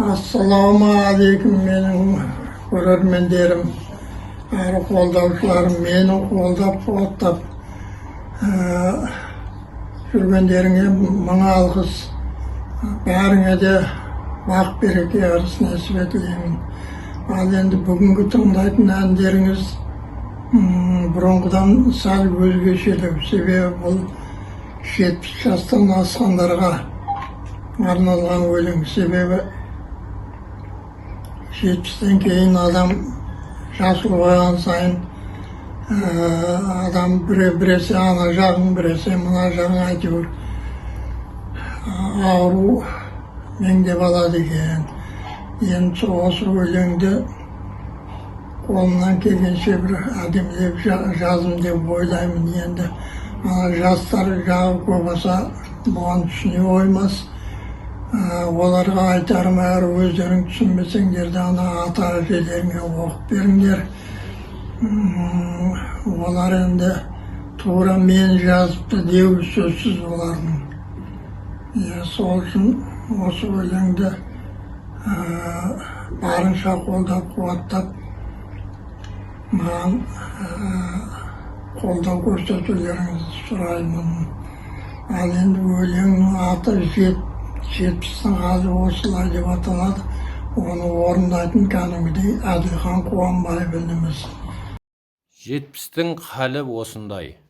Assalamualaikum mening көрермендерім, әрі қолдаушыларым, мені қолдап қуаттап жүргендеріңе мың алғыс. Бәріңе де бақ береке ырыс нәсіп етілеймін. Ал енді бүгінгі тыңдайтын әндеріңіз бұрынғыдан сәл өзгешелеу. Себебі бұл 70 жастан асқандарға арналған өлең. Себебі 70-тен кейін адам жас ұлғайған сайын адам біресе ана жағын, біресе мына жағын әйтеуір ауру меңдеп алады екен. Енді осы өлеңді қолымнан келгенше бір әдемілеп жазым деп ойлаймын. Енді жастар жағы көбаса бұған түсіне қоймас. Оларға айтарым, әрі өздерің түсінбесеңдер де ата әжелеріңе оқып беріңдер. Олар енді тура мен жазыпты деу сөзсіз олардың. Сол үшін осы өлеңді барынша қолдап қуаттап маған қолдау көрсетулеріңізді сұраймын. Ал енді өлеңнің аты 70-тің халі осылай деп аталады. Оны орындайтын кәдімгідей Әділхан Қуанбаев ініміз. 70-тің халі осындай.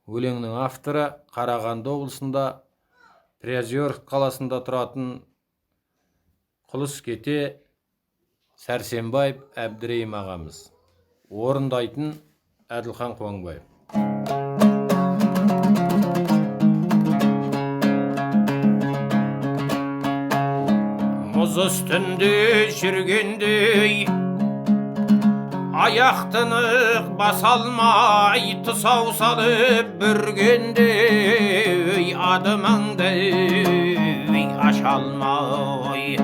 Өлеңнің авторы Қарағанды облысында Приозерск қаласында тұратын Құлыскете Сәрсенбаев Әбдірейім ағамыз. Орындайтын Әділхан Қуанбаев. Мұз үстінде жүргендей аяқтынық баса алмай тұсау салып бүргендей адымыңды аша алмай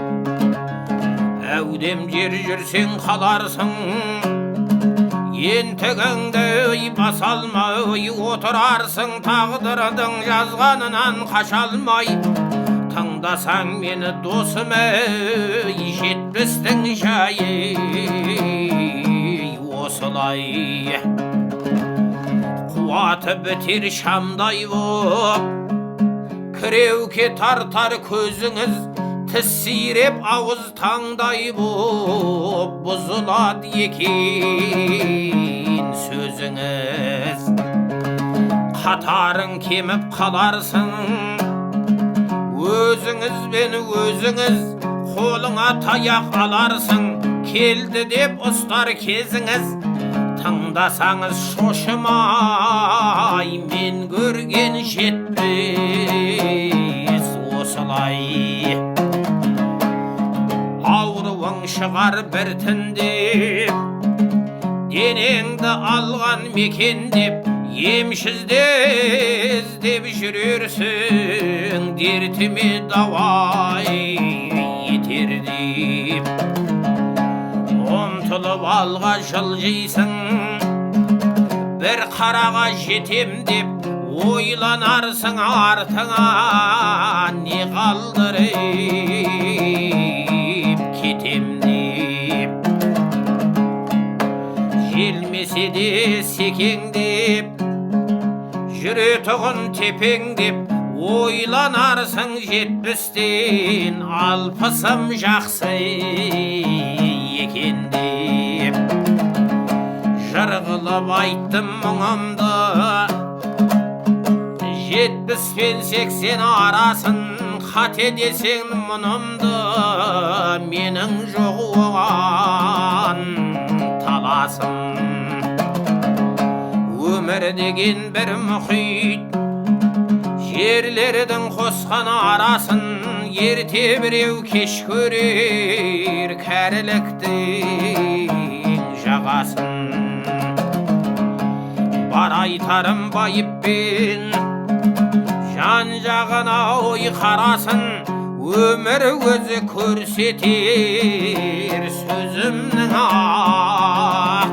әудем жер жүрсең қаларсың ентігіңді баса алмай отырарсың тағдырдың жазғанынан қаша алмай тыңдасаң мені досым ей 70-тің жайы осылай қуаты бітер шамдай боп кіреуке тартар көзіңіз тіс сиреп ауыз таңдай боп бұзылады екен сөзіңіз қатарың кеміп қаларсың өзіңізбен өзіңіз қолыңа таяқ аларсың келді деп ұстар кезіңіз тыңдасаңыз шошымай мен көрген 70 осылай ауруың шығар біртіндеп денеңді алған мекендеп емшізде іздеп жүрерсің дертіме давай етер деп ұмтылып алға жылжисың бір қараға жетем деп ойланарсың артыңа не қалдырып кетем деп желмесе де секеңдеп жүретұғын тепеңдеп ойланарсың 70-тен алпысым жақсы екен деп жырғылып айттым мұңымды 70 пен 80 арасын қате десең мұнымды менің жоқ оған таласым өмір деген бір мұхит жерлердің қосқан арасын ерте біреу кеш көрер кәріліктің жағасын бар айтарым байыппен жан жағына ой қарасын өмір өзі көрсетер сөзімнің ақ